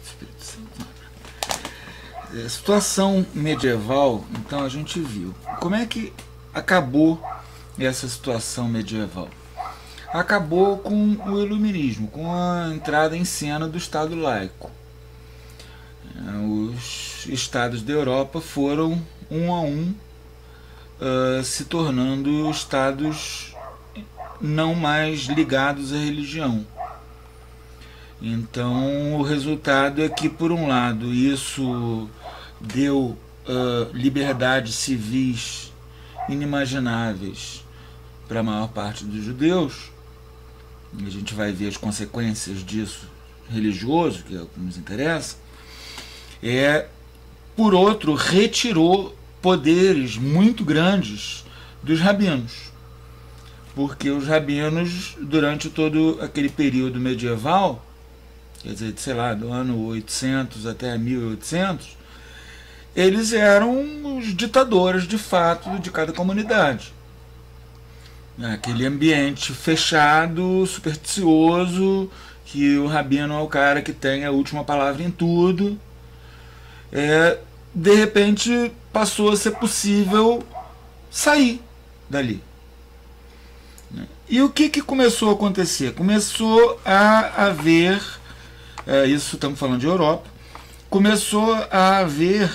Espírito Santo. Situação medieval, então a gente viu. Como é que acabou essa situação medieval? Acabou com o iluminismo, com a entrada em cena do Estado laico. Os estados da Europa foram um a um se tornando estados não mais ligados à religião. Então o resultado é que, por um lado, isso deu liberdades civis inimagináveis para a maior parte dos judeus, e a gente vai ver as consequências disso religioso, que é o que nos interessa. Por outro, retirou poderes muito grandes dos rabinos, porque os rabinos, durante todo aquele período medieval, quer dizer, sei lá, do ano 800 até 1800, eles eram os ditadores de fato de cada comunidade. Aquele ambiente fechado, supersticioso, que o rabino é o cara que tem a última palavra em tudo. De repente passou a ser possível sair dali. E o que começou a acontecer? Começou a haver, isso estamos falando de Europa, começou a haver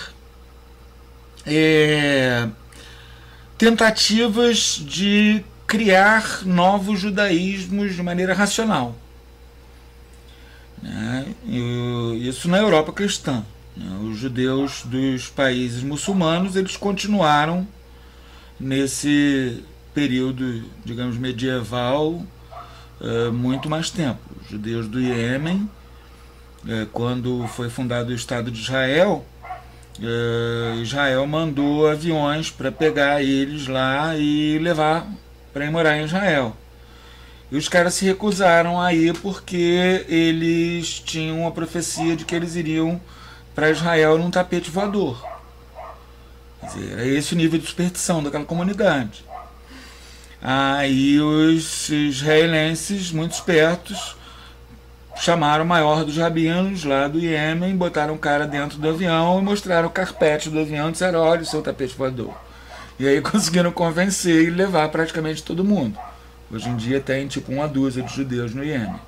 tentativas de criar novos judaísmos de maneira racional. Isso na Europa cristã. Os judeus dos países muçulmanos, eles continuaram nesse período, digamos, medieval muito mais tempo. Os judeus do Iêmen, quando foi fundado o Estado de Israel, Israel mandou aviões para pegar eles lá e levar para ir morar em Israel. E os caras se recusaram a ir porque eles tinham a profecia de que eles iriam para Israel num tapete voador. Quer dizer, era esse o nível de superstição daquela comunidade. Aí os israelenses, muito espertos, chamaram o maior dos rabinos lá do Iêmen, botaram o cara dentro do avião e mostraram o carpete do avião e disseram: olha o seu tapete voador. E aí conseguiram convencer e levar praticamente todo mundo. Hoje em dia tem tipo uma dúzia de judeus no Iêmen.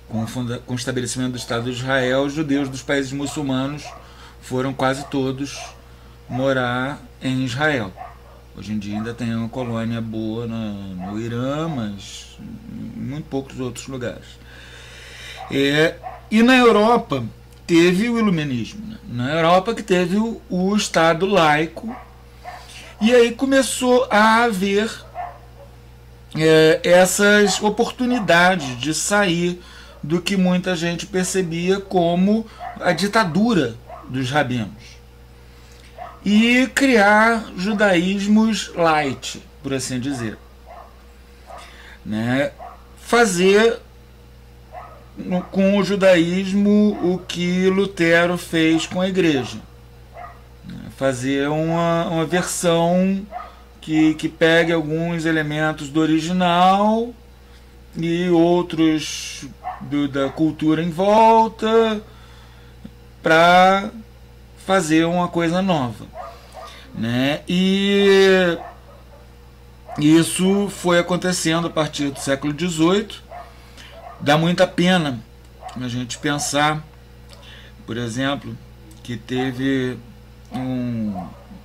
Com o estabelecimento do Estado de Israel, os judeus dos países muçulmanos foram quase todos morar em Israel. Hoje em dia ainda tem uma colônia boa no Irã, mas em muito poucos outros lugares. E na Europa teve o iluminismo. Na Europa que teve o Estado laico. E aí começou a haver essas oportunidades de sair do que muita gente percebia como a ditadura dos rabinos e criar judaísmos light, por assim dizer, fazer com o judaísmo o que Lutero fez com a igreja, fazer uma versão que pegue alguns elementos do original e outros da cultura em volta para fazer uma coisa nova, E isso foi acontecendo a partir do século XVIII. Dá muita pena a gente pensar, por exemplo, que teve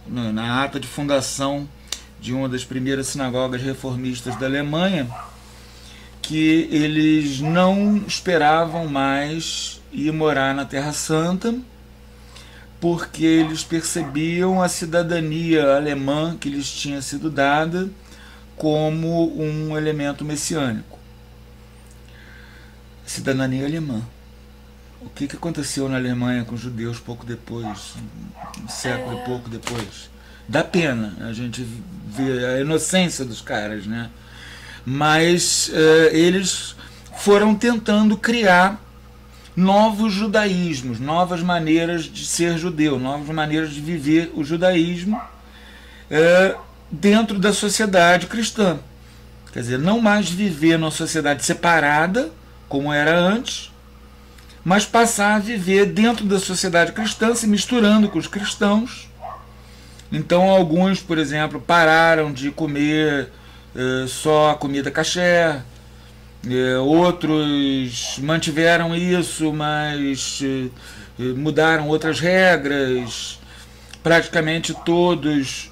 na ata de fundação de uma das primeiras sinagogas reformistas da Alemanha, que eles não esperavam mais ir morar na Terra Santa, porque eles percebiam a cidadania alemã que lhes tinha sido dada como um elemento messiânico. Cidadania alemã. O que aconteceu na Alemanha com os judeus pouco depois, um século e pouco depois? Dá pena a gente ver a inocência dos caras, Mas eles foram tentando criar novos judaísmos, novas maneiras de ser judeu, novas maneiras de viver o judaísmo dentro da sociedade cristã. Quer dizer, não mais viver numa sociedade separada, como era antes, mas passar a viver dentro da sociedade cristã, se misturando com os cristãos. Então alguns, por exemplo, pararam de comer só a comida kasher, outros mantiveram isso, mas mudaram outras regras. Praticamente todos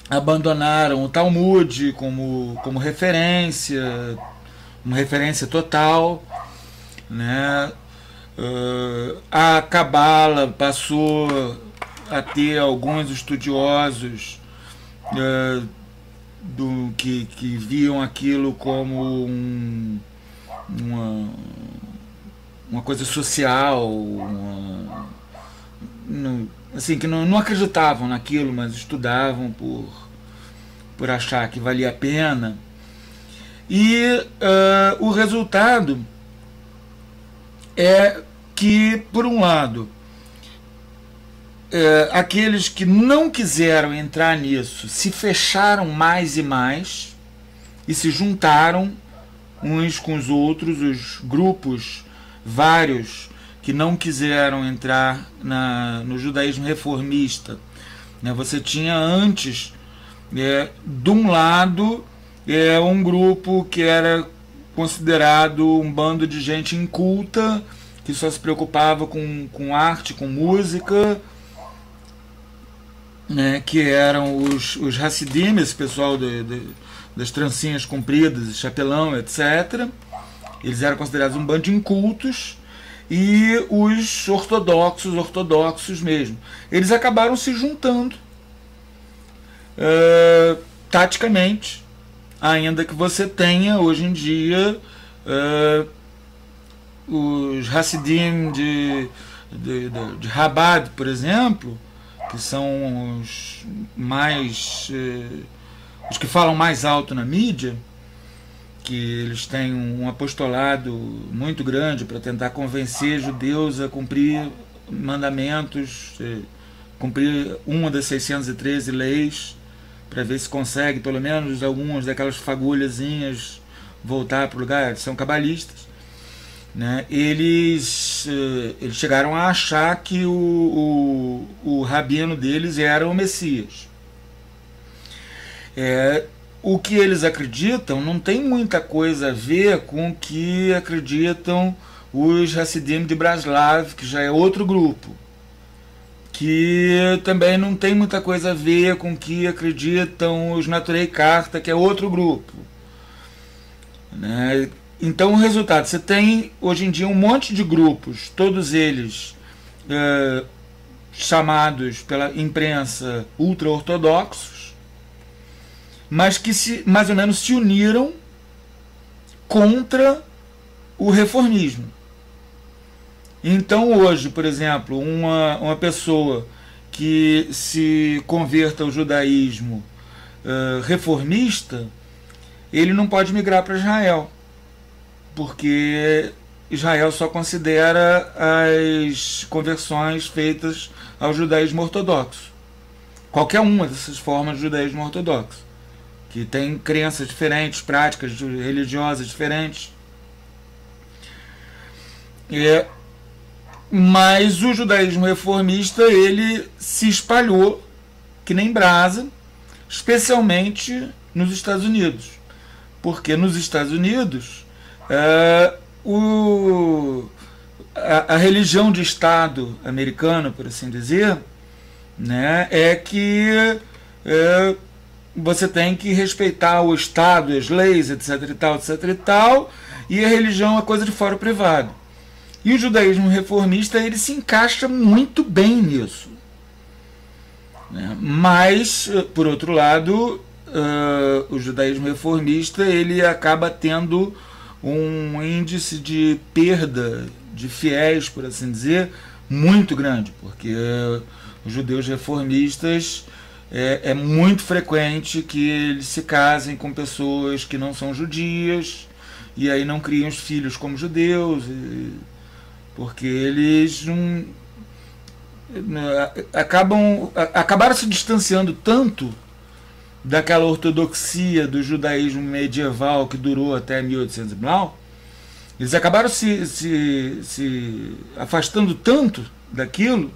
abandonaram o Talmud como referência, uma referência total, né? A Cabala passou a ter alguns estudiosos que viam aquilo como uma coisa social, assim, que não acreditavam naquilo, mas estudavam por achar que valia a pena. E o resultado é que, por um lado, aqueles que não quiseram entrar nisso se fecharam mais e mais e se juntaram uns com os outros, os grupos vários que não quiseram entrar no judaísmo reformista. Você tinha antes, de um lado, um grupo que era considerado um bando de gente inculta, que só se preocupava com arte, com música, que eram os Hassidim, esse pessoal das trancinhas compridas, chapelão, etc. Eles eram considerados um bando de incultos. E os ortodoxos mesmo, eles acabaram se juntando taticamente, ainda que você tenha hoje em dia os Hassidim de Rabat, por exemplo, que são os que falam mais alto na mídia, que eles têm um apostolado muito grande para tentar convencer judeus a cumprir mandamentos, cumprir uma das 613 leis, para ver se consegue pelo menos algumas daquelas fagulhazinhas voltar para o lugar. Eles são cabalistas, né? Eles chegaram a achar que o rabino deles era o Messias. O que eles acreditam não tem muita coisa a ver com o que acreditam os Hassidim de Braslav, que já é outro grupo, que também não tem muita coisa a ver com o que acreditam os Naturei Karta, que é outro grupo, né? Então o resultado, você tem hoje em dia um monte de grupos, todos eles chamados pela imprensa ultra-ortodoxos, mas que mais ou menos se uniram contra o reformismo. Então hoje, por exemplo, uma pessoa que se converta ao judaísmo reformista, ele não pode migrar para Israel, porque Israel só considera as conversões feitas ao judaísmo ortodoxo, qualquer uma dessas formas de judaísmo ortodoxo, que tem crenças diferentes, práticas religiosas diferentes. Mas o judaísmo reformista, ele se espalhou que nem brasa, especialmente nos Estados Unidos, porque nos Estados Unidos a religião de Estado americana, por assim dizer, né, é que você tem que respeitar o Estado, as leis, etc e tal, etc e tal, e a religião é coisa de fora privado. E o judaísmo reformista, ele se encaixa muito bem nisso, né? Mas, por outro lado, o judaísmo reformista, ele acaba tendo um índice de perda de fiéis, por assim dizer, muito grande, porque os judeus reformistas é muito frequente que eles se casem com pessoas que não são judias, e aí não criam os filhos como judeus, porque eles acabaram se distanciando tanto daquela ortodoxia do judaísmo medieval que durou até 1800 e blau, Eles acabaram se afastando tanto daquilo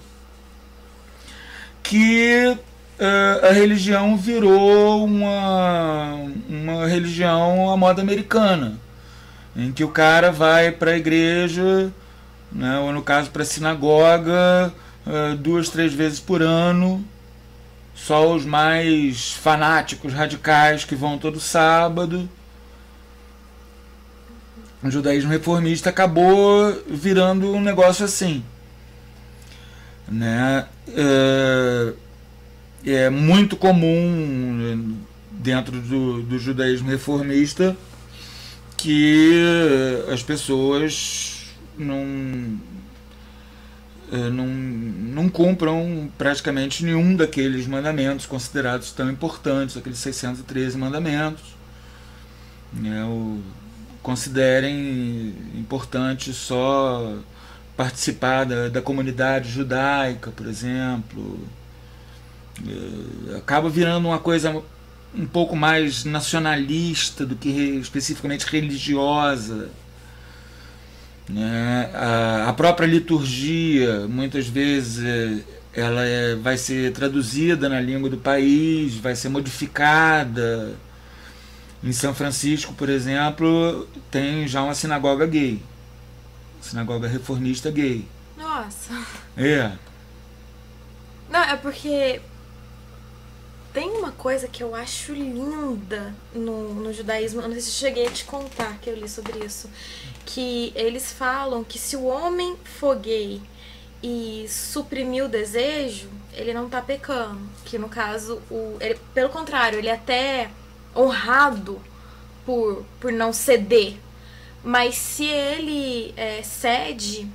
que a religião virou uma religião à moda americana, em que o cara vai para a igreja, né, ou no caso para a sinagoga, 2, 3 vezes por ano. Só os mais fanáticos, radicais, que vão todo sábado. O judaísmo reformista acabou virando um negócio assim, né? É muito comum dentro do judaísmo reformista que as pessoas não cumpram praticamente nenhum daqueles mandamentos considerados tão importantes, aqueles 613 mandamentos, né? Considerem importante só participar da comunidade judaica, por exemplo. Acaba virando uma coisa um pouco mais nacionalista do que especificamente religiosa, né? A própria liturgia, muitas vezes, ela vai ser traduzida na língua do país, vai ser modificada. Em São Francisco, por exemplo, tem já uma sinagoga gay. Sinagoga reformista gay. Nossa. É. Não, é porque tem uma coisa que eu acho linda no judaísmo. Eu não sei se eu cheguei a te contar que eu li sobre isso. Que eles falam que se o homem for gay e suprimir o desejo, ele não tá pecando. Que no caso, pelo contrário, ele até honrado por não ceder, mas se ele cede,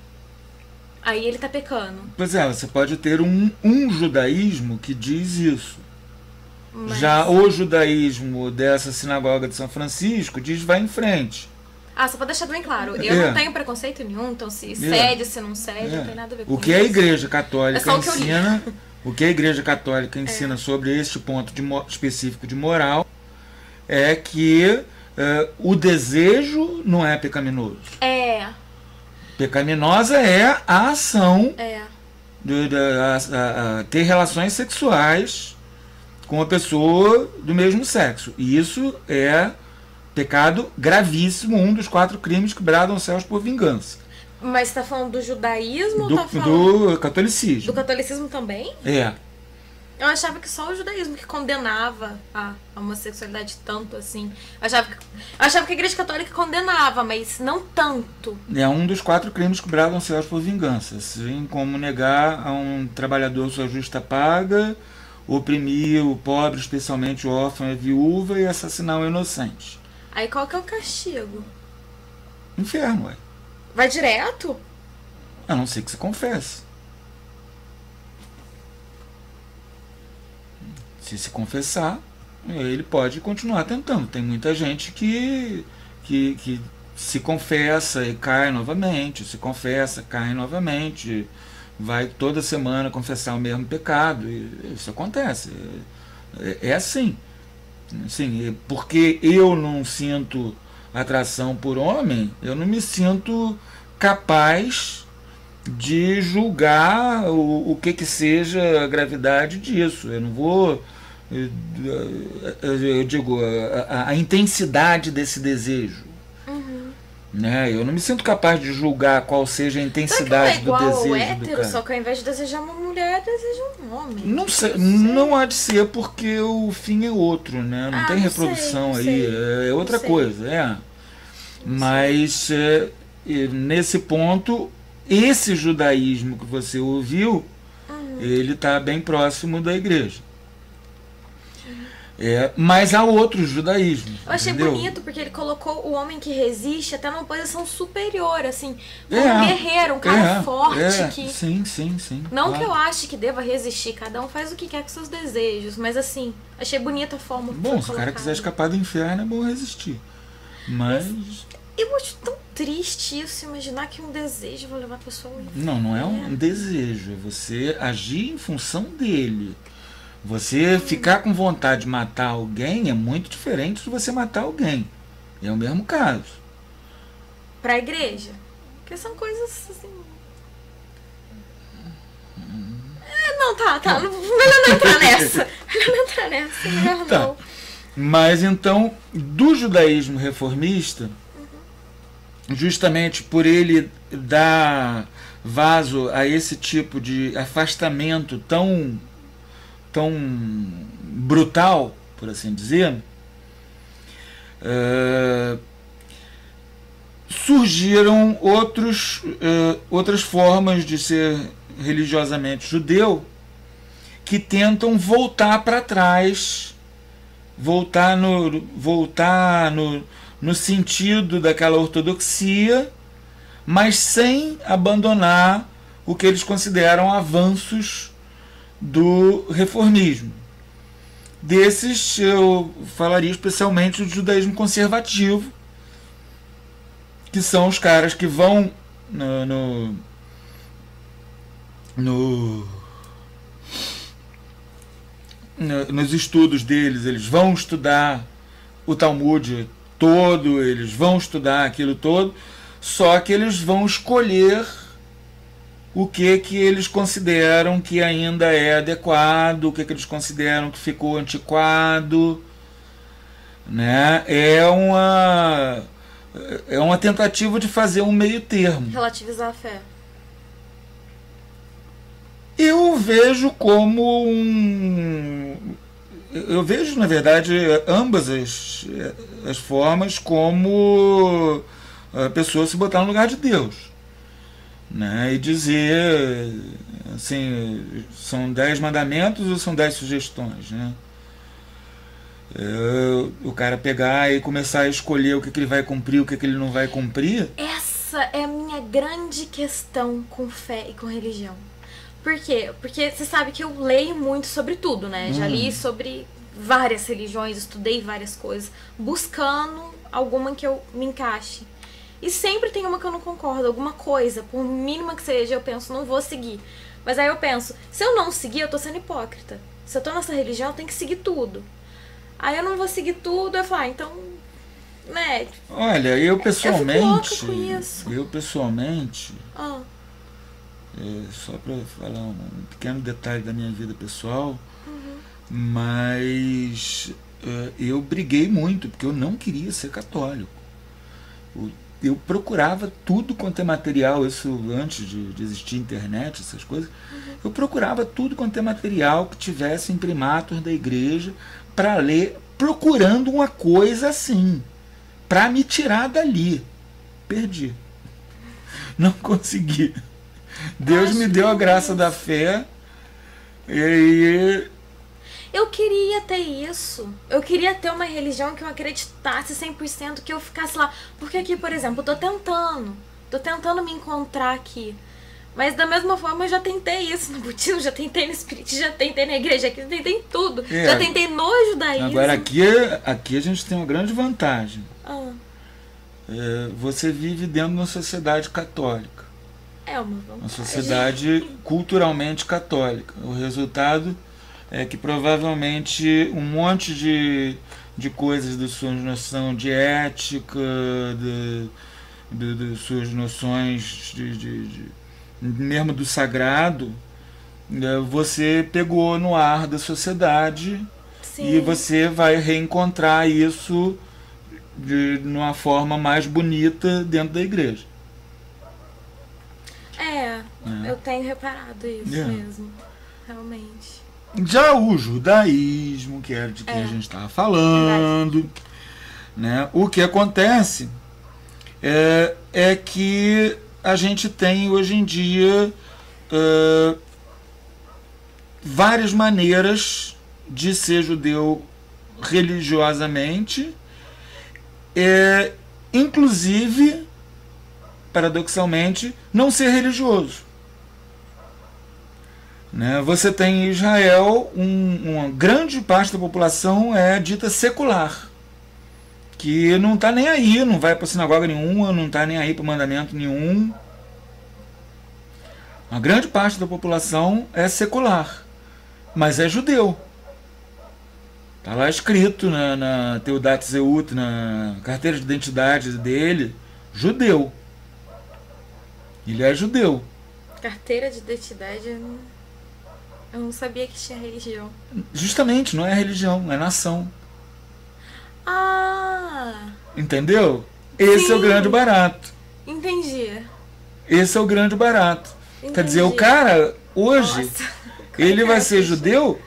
aí ele tá pecando. Pois é, você pode ter um judaísmo que diz isso. Mas já o judaísmo dessa sinagoga de São Francisco diz vai em frente. Só pra deixar bem claro, eu não tenho preconceito nenhum, então se cede, se não cede, não tem nada a ver com isso. O que a Igreja Católica ensina, o que a Igreja Católica ensina sobre este ponto específico de moral é que o desejo não é pecaminoso. Pecaminosa é a ação de ter relações sexuais com uma pessoa do mesmo sexo. E isso é pecado gravíssimo, um dos 4 crimes que bradam aos céus por vingança. Mas você tá falando do judaísmo ou tá falando do catolicismo? Do catolicismo também? É. Eu achava que só o judaísmo que condenava a homossexualidade tanto assim. Eu achava que a Igreja Católica condenava, mas não tanto. É um dos 4 crimes que bradam aos céus por vingança. Assim como negar a um trabalhador sua justa paga, oprimir o pobre, especialmente o órfão e a viúva, e assassinar o inocente. Aí qual que é o castigo? Inferno, ué. Vai direto? A não ser que se confesse. Se confessar, ele pode continuar tentando. Tem muita gente que se confessa e cai novamente, se confessa, cai novamente, vai toda semana confessar o mesmo pecado. Isso acontece. É assim. Assim, porque eu não sinto atração por homem, eu não me sinto capaz de julgar o que seja a gravidade disso. Eu não vou... Eu digo, a intensidade desse desejo. Né? Eu não me sinto capaz de julgar qual seja a intensidade do desejo. Ao hétero, só que ao invés de desejar uma mulher, deseja um homem. Não sei, não há de ser, porque o fim é outro, né? Não tem reprodução aí, é outra coisa. Mas nesse ponto, esse judaísmo que você ouviu, ele está bem próximo da igreja. Mas há outros judaísmos. Eu achei bonito porque ele colocou o homem que resiste até numa posição superior, assim, como um guerreiro, um cara forte que... Sim. Não que eu ache que deva resistir, cada um faz o que quer com seus desejos, mas assim, achei bonita a forma que Bom, se o cara quiser escapar do inferno, é bom resistir. Mas eu acho tão triste isso, imaginar que um desejo vai levar a pessoa ao inferno. Não é um desejo, é você agir em função dele. Você ficar com vontade de matar alguém é muito diferente de você matar alguém. É o mesmo caso. pra igreja. Porque são coisas assim... Não, tá. Melhor não entrar nessa. Melhor Tá. não. Mas então, do judaísmo reformista, justamente por ele dar vaso a esse tipo de afastamento tão brutal, por assim dizer, surgiram outras formas de ser religiosamente judeu que tentam voltar para trás, voltar no sentido daquela ortodoxia, mas sem abandonar o que eles consideram avanços do reformismo. Desses eu falaria especialmente do judaísmo conservativo, que são os caras que vão nos estudos deles, eles vão estudar o Talmud todo, eles vão estudar aquilo todo, só que eles vão escolher o que eles consideram que ainda é adequado, o que eles consideram que ficou antiquado, né? É uma tentativa de fazer um meio termo. Relativizar a fé. Eu vejo como eu vejo, na verdade, ambas as formas como a pessoa se botar no lugar de Deus, né? E dizer assim, são 10 mandamentos ou são 10 sugestões, né? O cara pegar e começar a escolher o que ele vai cumprir, o que ele não vai cumprir. Essa é a minha grande questão com fé e com religião. Por quê? Porque você sabe que eu leio muito sobre tudo, né? Já li sobre várias religiões, estudei várias coisas, buscando alguma que eu me encaixe. E sempre tem uma que eu não concordo, alguma coisa, por mínima que seja, eu penso, não vou seguir. Mas aí eu penso, se eu não seguir, eu tô sendo hipócrita. Se eu tô nessa religião, eu tenho que seguir tudo. Aí eu não vou seguir tudo, eu falo, então, né? Olha, eu pessoalmente... Eu fico louca com isso. Eu pessoalmente... Ah. Só para falar um pequeno detalhe da minha vida pessoal, mas eu briguei muito, porque eu não queria ser católico. Eu procurava tudo quanto é material, isso antes de existir internet, essas coisas, eu procurava tudo quanto é material que tivesse imprimatur da igreja para ler, procurando uma coisa assim, para me tirar dali. Perdi. Não consegui. Deus me deu a graça da fé e... Eu queria ter isso. Eu queria ter uma religião que eu acreditasse 100%, que eu ficasse lá. Porque aqui, por exemplo, eu tô tentando me encontrar aqui. Mas da mesma forma eu já tentei isso no budismo, já tentei no espiritismo, já tentei na igreja, aqui já tentei em tudo. Já tentei no judaísmo. Agora aqui a gente tem uma grande vantagem. Você vive dentro de uma sociedade católica. É uma vantagem. Uma sociedade culturalmente católica. O resultado é que provavelmente um monte de coisas da sua noção de ética, de suas noções mesmo do sagrado, você pegou no ar da sociedade. Sim. E você vai reencontrar isso numa forma mais bonita dentro da igreja. Eu tenho reparado isso mesmo, realmente. Já o judaísmo, que era de quem a gente estava falando, né? O que acontece é que a gente tem hoje em dia várias maneiras de ser judeu religiosamente, inclusive, paradoxalmente, não ser religioso. Né? Você tem em Israel uma grande parte da população é dita secular, que não está nem aí, não vai para sinagoga nenhuma, não está nem aí para mandamento nenhum. Uma grande parte da população é secular, mas é judeu. Está lá escrito na Teudat Zeut, na carteira de identidade dele, judeu. Ele é judeu. Carteira de identidade, eu não sabia que tinha religião. Justamente, não é religião, é nação. Ah! Entendeu? Esse Sim. é o grande barato. Entendi. Esse é o grande barato. Entendi. Quer dizer, o cara, hoje, Nossa, ele vai ser judeu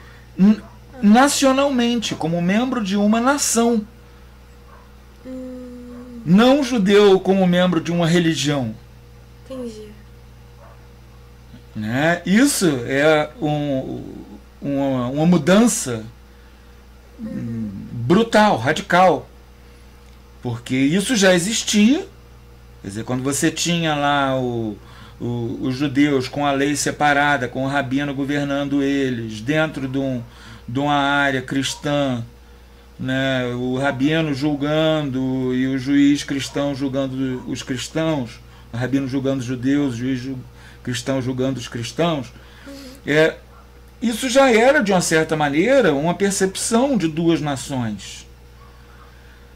nacionalmente, como membro de uma nação. Não judeu como membro de uma religião. Entendi. Né? Isso é uma mudança brutal, radical. Porque isso já existia. Quer dizer, quando você tinha lá os judeus com a lei separada, com o rabino governando eles, dentro de uma área cristã, né? O rabino julgando e o juiz cristão julgando os cristãos, o rabino julgando os judeus, o juiz cristão julgando os cristãos, isso já era, de uma certa maneira, uma percepção de duas nações.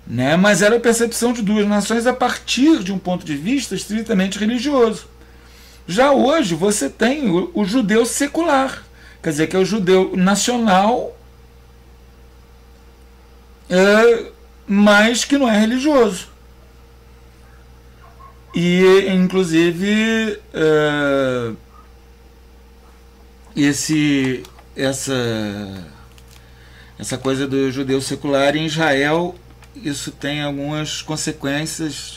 Né? Mas era a percepção de duas nações a partir de um ponto de vista estritamente religioso. Já hoje você tem o judeu secular, quer dizer, que é o judeu nacional, mas que não é religioso. E, inclusive, essa coisa do judeu secular em Israel, isso tem algumas consequências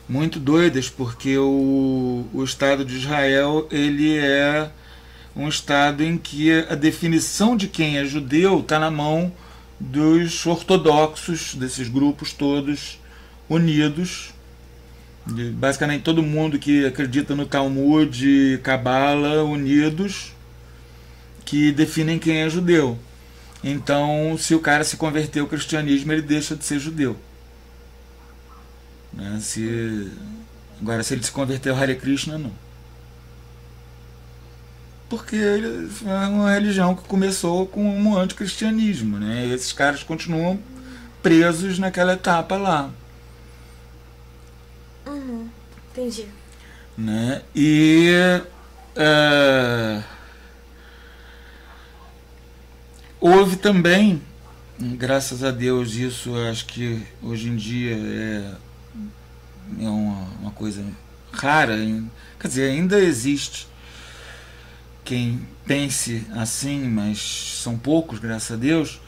muito doidas, porque o Estado de Israel, ele é um Estado em que a definição de quem é judeu está na mão dos ortodoxos, desses grupos todos unidos, basicamente todo mundo que acredita no Talmud e Cabala, unidos, que definem quem é judeu. Então, se o cara se converter ao cristianismo, ele deixa de ser judeu. Né? Agora, se ele se converter ao Hare Krishna, não. Porque ele é uma religião que começou com um anticristianismo. Né? E esses caras continuam presos naquela etapa lá. Entendi. Né? E houve também, graças a Deus, isso acho que hoje em dia é uma coisa rara, quer dizer, ainda existe quem pense assim, mas são poucos, graças a Deus.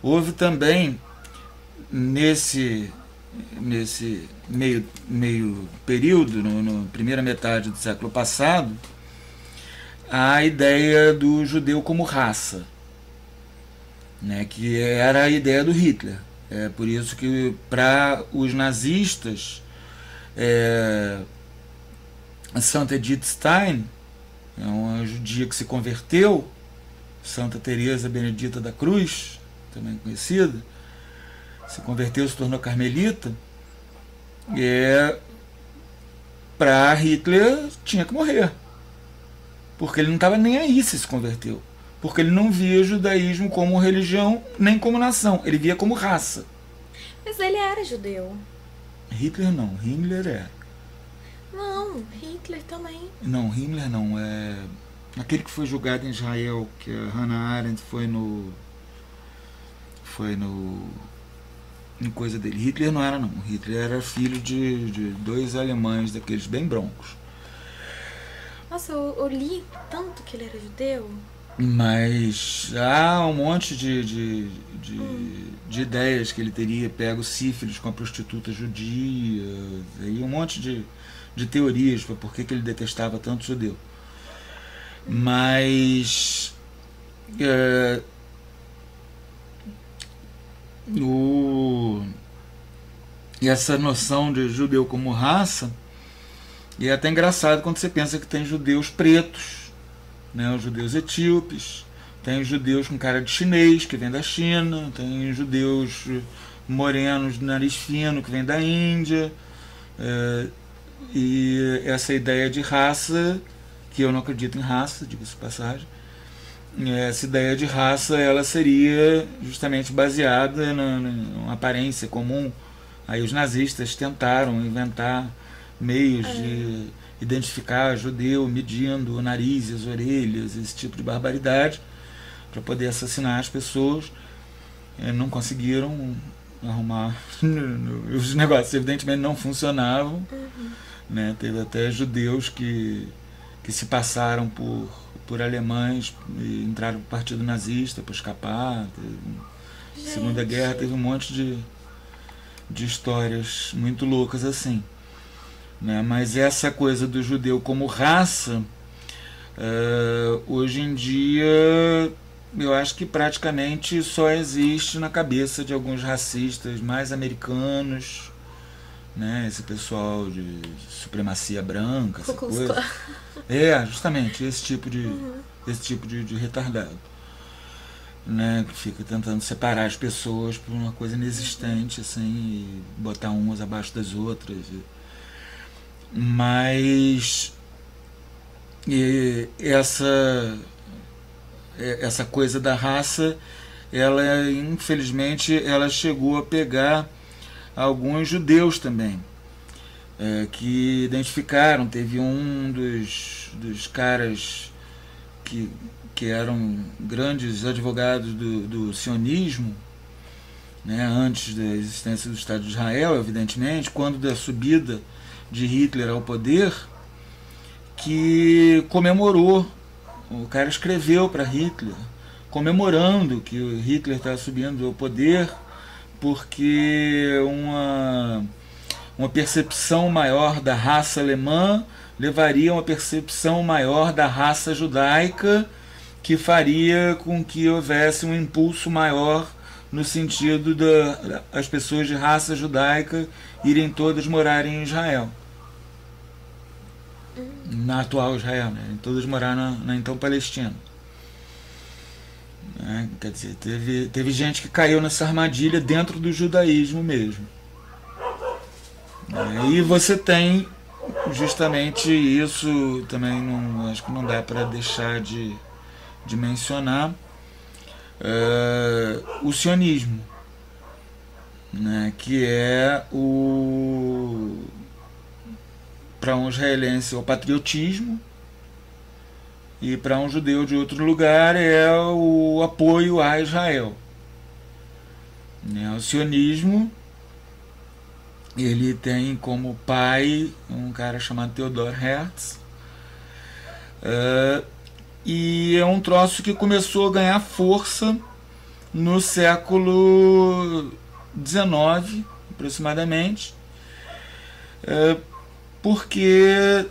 Houve também nesse meio período, na primeira metade do século passado, a ideia do judeu como raça, né, que era a ideia do Hitler. É por isso que, para os nazistas, a Santa Edith Stein, é uma judia que se converteu, Santa Teresa Benedita da Cruz, também conhecida, se converteu, se tornou carmelita, para Hitler tinha que morrer, porque ele não estava nem aí se converteu, porque ele não via o judaísmo como religião nem como nação, ele via como raça. Mas ele era judeu. Hitler não, Himmler é. Não, Hitler também. Não, Himmler não, é aquele que foi julgado em Israel, que a Hannah Arendt foi no em coisa dele. Hitler não era não, Hitler era filho de dois alemães daqueles bem broncos. Nossa, eu li tanto que ele era judeu. Mas há um monte de ideias que ele teria pego sífilis com a prostituta judia, e um monte de teorias para por que ele detestava tanto judeu. Mas essa noção de judeu como raça é até engraçado quando você pensa que tem judeus pretos, né, os judeus etíopes, tem os judeus com cara de chinês que vem da China, tem judeus morenos de nariz fino que vem da Índia, e essa ideia de raça, que eu não acredito em raça, diga-se de passagem, essa ideia de raça ela seria justamente baseada na aparência comum Aí os nazistas tentaram inventar meios de identificar judeu medindo o nariz e as orelhas, esse tipo de barbaridade, para poder assassinar as pessoas. Não conseguiram arrumar. Os negócios evidentemente não funcionavam. Né? Teve até judeus que se passaram por alemães e entraram no partido nazista para escapar. Segunda Guerra teve um monte de histórias muito loucas assim. Né? Mas essa coisa do judeu como raça, hoje em dia, eu acho que praticamente só existe na cabeça de alguns racistas mais americanos, né? Esse pessoal de supremacia branca, essa coisa. Justamente esse tipo de retardado, né? Que fica tentando separar as pessoas por uma coisa inexistente, assim, e botar umas abaixo das outras. Mas essa coisa da raça, ela infelizmente ela chegou a pegar alguns judeus também, que identificaram. Teve um dos caras que eram grandes advogados do sionismo, né, antes da existência do Estado de Israel, evidentemente, quando da subida de Hitler ao poder, que comemorou. O cara escreveu para Hitler comemorando que o Hitler está subindo ao poder, porque uma percepção maior da raça alemã levaria a uma percepção maior da raça judaica, que faria com que houvesse um impulso maior no sentido das pessoas de raça judaica irem todas morarem em Israel. Na atual Israel, né? Todas moraram na então Palestina. Quer dizer, teve gente que caiu nessa armadilha dentro do judaísmo mesmo. E você tem justamente isso também, acho que não dá para deixar de mencionar, o sionismo, né, que é para um israelense é o patriotismo, e para um judeu de outro lugar é o apoio a Israel. O sionismo, ele tem como pai um cara chamado Theodor Herzl, e é um troço que começou a ganhar força no século XIX, aproximadamente, porque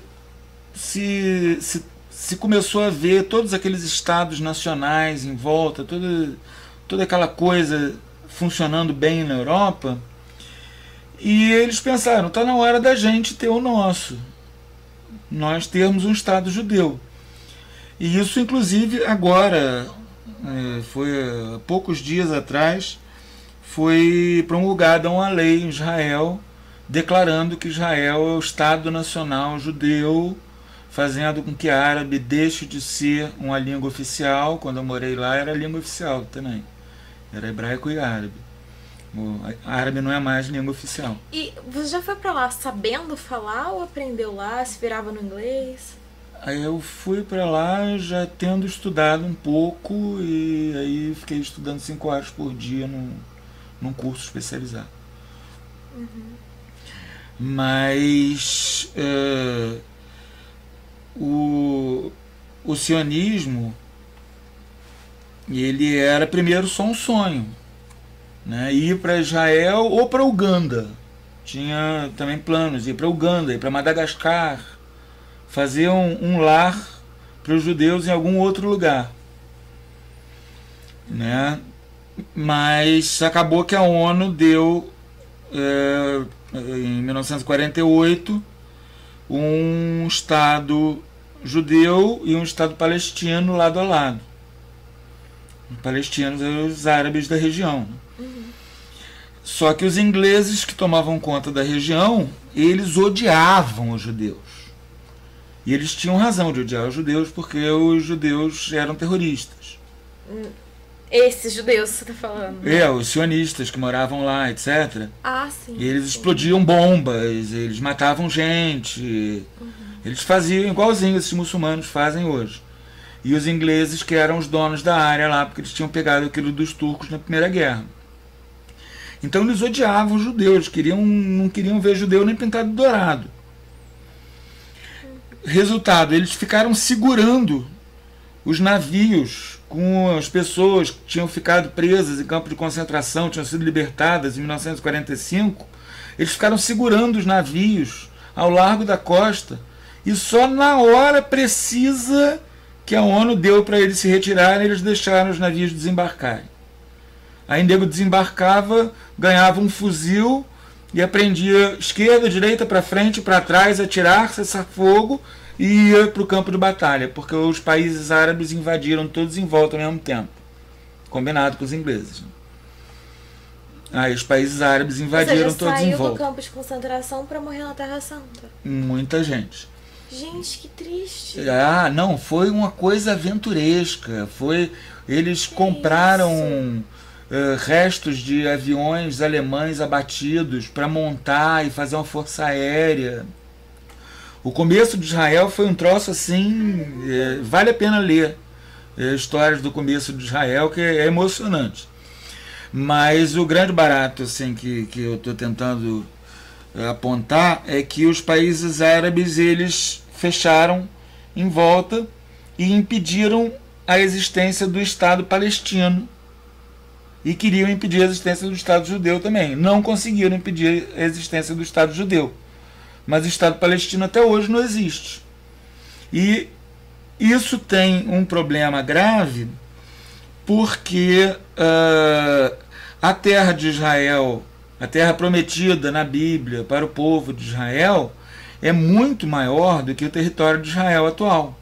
se começou a ver todos aqueles estados nacionais em volta, toda aquela coisa funcionando bem na Europa, e eles pensaram, está na hora da gente ter o nosso, nós termos um Estado judeu. E isso, inclusive, agora, foi há poucos dias atrás, foi promulgada uma lei em Israel declarando que Israel é o Estado Nacional Judeu, fazendo com que a árabe deixe de ser uma língua oficial. Quando eu morei lá era língua oficial também, era hebraico e árabe. O árabe não é mais língua oficial. E você já foi para lá sabendo falar ou aprendeu lá, se virava no inglês? Aí eu fui para lá já tendo estudado um pouco, e aí fiquei estudando 5 horas por dia num curso especializado. Mas o sionismo, ele era primeiro só um sonho, né? Ir para Israel ou para Uganda. Tinha também planos de ir para Uganda, ir para Madagascar, fazer um lar para os judeus em algum outro lugar, né? Mas acabou que a ONU deu, em 1948, um Estado judeu e um Estado palestino lado a lado. Os palestinos e os árabes da região. Só que os ingleses que tomavam conta da região, eles odiavam os judeus. E eles tinham razão de odiar os judeus, porque os judeus eram terroristas. Esses judeus que você tá falando. Os sionistas que moravam lá, etc. Ah, sim. E eles explodiam bombas, eles matavam gente. Eles faziam igualzinho esses muçulmanos fazem hoje. E os ingleses, que eram os donos da área lá, porque eles tinham pegado aquilo dos turcos na Primeira Guerra. Então eles odiavam os judeus, não queriam ver judeu nem pintado de dourado. Resultado, eles ficaram segurando os navios com as pessoas que tinham ficado presas em campos de concentração, tinham sido libertadas em 1945. Eles ficaram segurando os navios ao largo da costa, e só na hora precisa que a ONU deu para eles se retirarem, eles deixaram os navios desembarcarem. Aí o nego desembarcava, ganhava um fuzil e aprendia esquerda, direita, para frente, para trás, atirar, cessar fogo e ia para o campo de batalha, porque os países árabes invadiram todos em volta ao mesmo tempo, combinado com os ingleses. Aí os países árabes invadiram todos em volta. Saiu do campo de concentração para morrer na Terra Santa. Muita gente. Gente, que triste. Não, foi uma coisa aventuresca. Eles compraram restos de aviões alemães abatidos para montar e fazer uma força aérea. O começo de Israel foi um troço assim, vale a pena ler histórias do começo de Israel, que é emocionante. Mas o grande barato assim, que eu estou tentando apontar é que os países árabes eles fecharam em volta e impediram a existência do Estado palestino. E queriam impedir a existência do Estado judeu também. Não conseguiram impedir a existência do Estado judeu. Mas o Estado palestino até hoje não existe. E isso tem um problema grave, porque a terra de Israel, a terra prometida na Bíblia para o povo de Israel, é muito maior do que o território de Israel atual.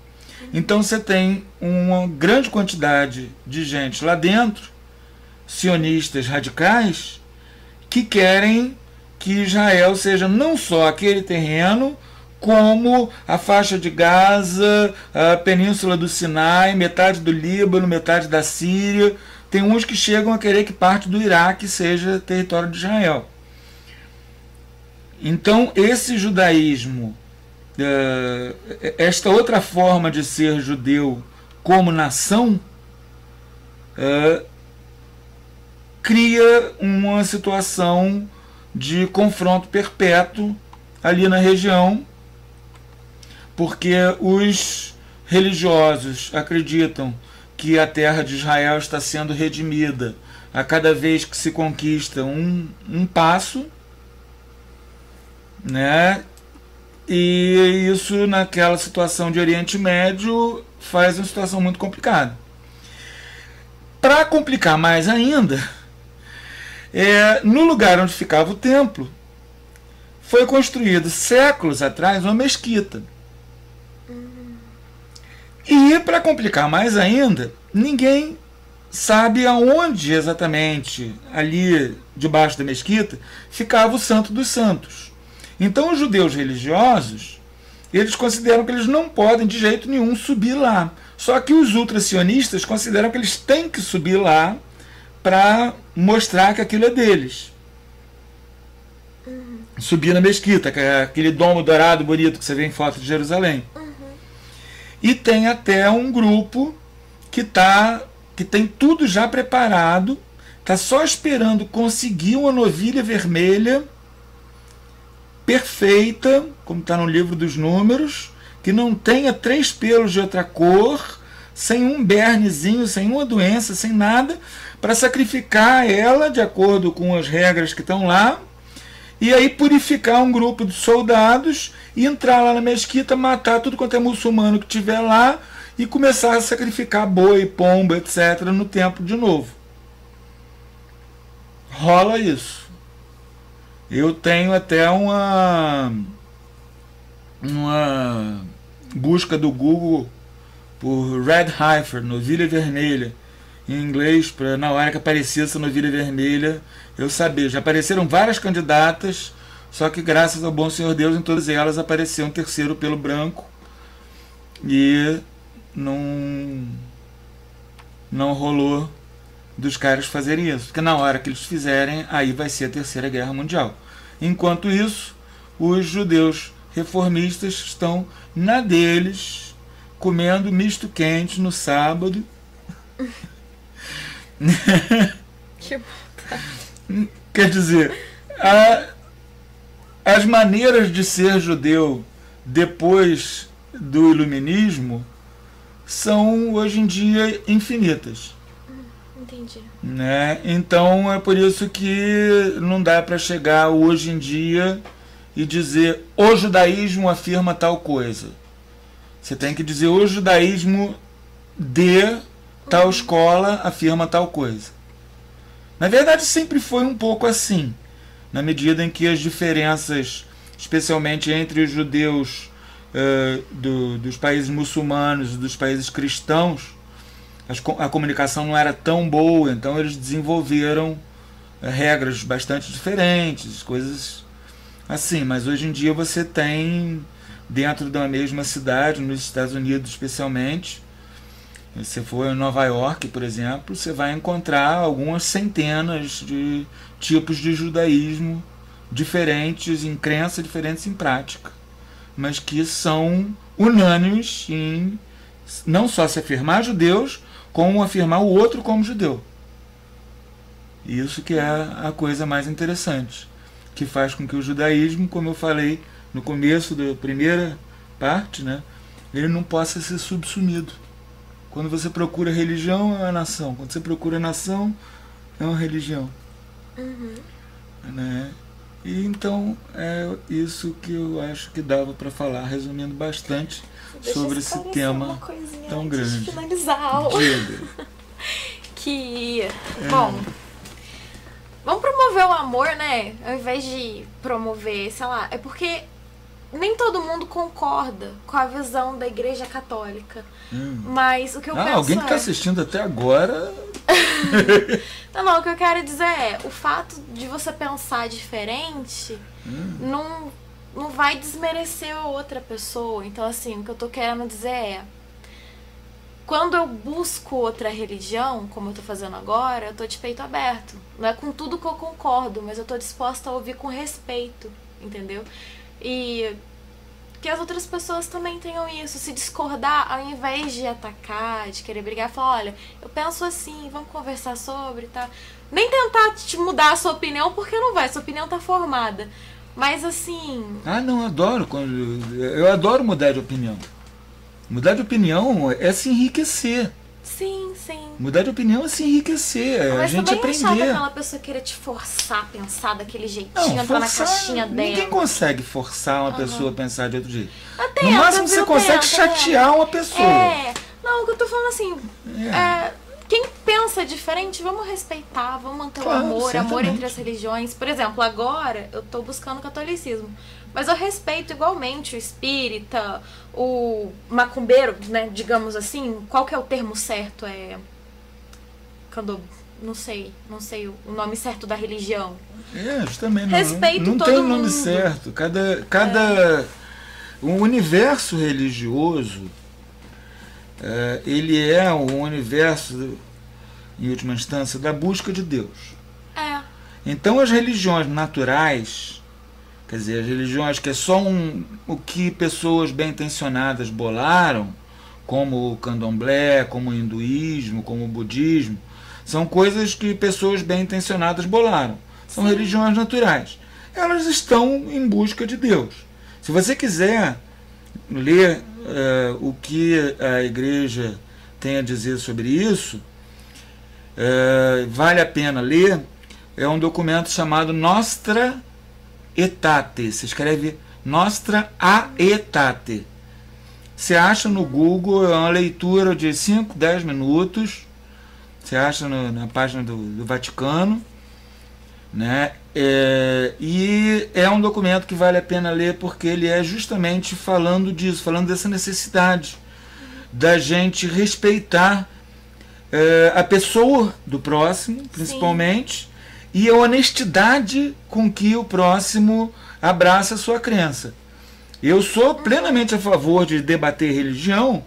Então você tem uma grande quantidade de gente lá dentro, sionistas radicais, que querem que Israel seja não só aquele terreno, como a faixa de Gaza, a península do Sinai, metade do Líbano, metade da Síria. Tem uns que chegam a querer que parte do Iraque seja território de Israel. Então, esse judaísmo, esta outra forma de ser judeu como nação, cria uma situação de confronto perpétuo ali na região, porque os religiosos acreditam que a terra de Israel está sendo redimida a cada vez que se conquista um passo, né? E isso, naquela situação de Oriente Médio, faz uma situação muito complicada. Para complicar mais ainda, no lugar onde ficava o templo, foi construído séculos atrás uma mesquita. E, para complicar mais ainda, ninguém sabe aonde exatamente, ali debaixo da mesquita, ficava o Santo dos Santos. Então os judeus religiosos, eles consideram que eles não podem de jeito nenhum subir lá. Só que os ultracionistas consideram que eles têm que subir lá para mostrar que aquilo é deles. Subir na mesquita, que é aquele domo dourado bonito que você vê em foto de Jerusalém. E tem até um grupo que tem tudo já preparado, está só esperando conseguir uma novilha vermelha perfeita, como está no livro dos Números, que não tenha 3 pelos de outra cor, sem um bernezinho, sem uma doença, sem nada, para sacrificar ela de acordo com as regras que estão lá, e aí purificar um grupo de soldados e entrar lá na mesquita, matar tudo quanto é muçulmano que tiver lá e começar a sacrificar boi, pomba, etc. no templo de novo. Rola isso. Eu tenho até uma busca do Google por Red Heifer, novilha vermelha, em inglês, para na hora que aparecia essa novilha vermelha, eu saber. Já apareceram várias candidatas, só que graças ao bom Senhor Deus, em todas elas apareceu um terceiro pelo branco e não rolou dos caras fazerem isso, porque na hora que eles fizerem, aí vai ser a Terceira Guerra Mundial. Enquanto isso, os judeus reformistas estão na deles, comendo misto quente no sábado. Que Quer dizer, as maneiras de ser judeu depois do iluminismo são hoje em dia infinitas. Entendi. Né? Então é por isso que não dá para chegar hoje em dia e dizer o judaísmo afirma tal coisa. Você tem que dizer o judaísmo de tal escola afirma tal coisa. Na verdade sempre foi um pouco assim, na medida em que as diferenças, especialmente entre os judeus dos países muçulmanos e dos países cristãos, a comunicação não era tão boa, então eles desenvolveram regras bastante diferentes, coisas assim. Mas hoje em dia você tem, dentro da mesma cidade, nos Estados Unidos especialmente, se você for em Nova York, por exemplo, você vai encontrar algumas centenas de tipos de judaísmo diferentes, em crença, diferentes em prática, mas que são unânimes em não só se afirmar judeus, como afirmar o outro como judeu. Isso que é a coisa mais interessante, que faz com que o judaísmo, como eu falei no começo da primeira parte, né, ele não possa ser subsumido. Quando você procura religião, é uma nação. Quando você procura nação, é uma religião. Uhum. Né? E então é isso que eu acho que dava para falar, resumindo bastante sobre esse tema tão grande. De finalizar a aula. Que, bom, vamos promover o amor, né? Ao invés de promover, sei lá, é porque nem todo mundo concorda com a visão da Igreja Católica. Mas o que eu penso alguém que está assistindo até agora... Não, o que eu quero dizer é, o fato de você pensar diferente não vai desmerecer a outra pessoa. Então, assim, o que eu tô querendo dizer é, quando eu busco outra religião, como eu tô fazendo agora, eu tô de peito aberto. Não é com tudo que eu concordo, mas eu tô disposta a ouvir com respeito, entendeu? E que as outras pessoas também tenham isso, se discordar, ao invés de atacar, de querer brigar, falar, olha, eu penso assim, vamos conversar sobre, tá? Nem tentar te mudar a sua opinião, porque não vai, sua opinião tá formada. Mas assim... não, eu adoro mudar de opinião. Mudar de opinião é se enriquecer. Sim, sim. Mudar de opinião é se enriquecer, mas a gente aprender. Mas também é chato aquela pessoa querer te forçar a pensar daquele jeitinho, entrar na caixinha dela. Ninguém consegue forçar uma pessoa a pensar de outro jeito. Até no máximo você consegue chatear uma pessoa. Não, o que eu tô falando assim, quem pensa diferente, vamos respeitar, vamos manter o amor entre as religiões. Por exemplo, agora eu tô buscando o catolicismo, mas eu respeito igualmente o espírita, o macumbeiro, né, digamos assim. Qual que é o termo certo? Não sei o nome certo da religião. Justamente. Respeito não todo tem o mundo. nome certo. O universo religioso, ele é um universo, em última instância, da busca de Deus. Então as religiões naturais, quer dizer, as religiões que é só o que pessoas bem intencionadas bolaram, como o candomblé, como o hinduísmo, como o budismo, são coisas que pessoas bem intencionadas bolaram. São religiões naturais. Elas estão em busca de Deus. Se você quiser ler o que a igreja tem a dizer sobre isso, vale a pena ler. É um documento chamado Nostra Aetate. Se escreve Nostra Aetate. Você acha no Google, é uma leitura de 5, 10 minutos. Você acha na página do Vaticano, né? E é um documento que vale a pena ler, porque ele é justamente falando disso, falando dessa necessidade da gente respeitar a pessoa do próximo, principalmente, e a honestidade com que o próximo abraça a sua crença. Eu sou plenamente a favor de debater religião,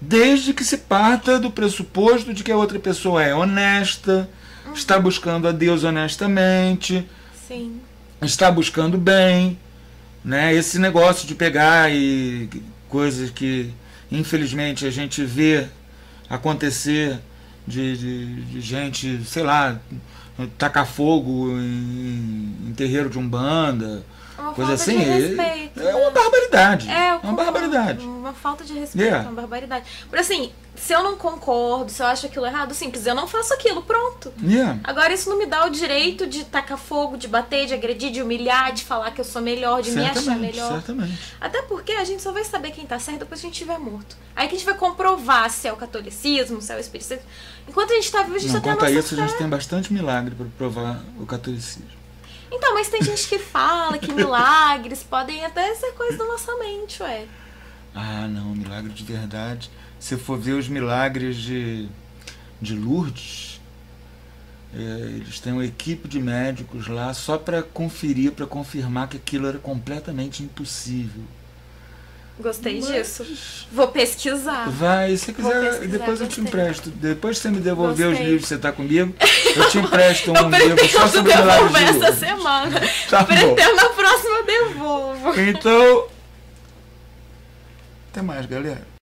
desde que se parta do pressuposto de que a outra pessoa é honesta, está buscando a Deus honestamente, Sim. está buscando bem, né? Esse negócio de pegar e coisas que infelizmente a gente vê acontecer de gente, sei lá, tacar fogo em terreiro de Umbanda, Uma coisa falta assim. de respeito, É uma barbaridade. É, uma barbaridade. Uma falta de respeito, uma barbaridade. Por assim, se eu não concordo, se eu acho aquilo errado, simples, eu não faço aquilo, pronto. Agora isso não me dá o direito de tacar fogo, de bater, de agredir, de humilhar, de falar que eu sou melhor, de me achar melhor. Certamente. Até porque a gente só vai saber quem tá certo depois que a gente estiver morto. Aí que a gente vai comprovar se é o catolicismo, se é o espiritismo. Enquanto a gente tá vivo, a gente só tem a nossa isso, fé. A gente tem bastante milagre para provar o catolicismo. Então, mas tem gente que fala que milagres podem até ser coisa da nossa mente, ué. Ah, não, milagre de verdade. Se for ver os milagres de Lourdes, eles têm uma equipe de médicos lá só para conferir, para confirmar que aquilo era completamente impossível. Gostei disso. Vou pesquisar. Vai, se quiser, depois eu te empresto. Depois que você me devolver os livros que você tá comigo, eu te empresto um livro só sobre milagres de Lourdes. Essa semana. Tá Pretendo na próxima eu devolvo. Então, até mais, galera.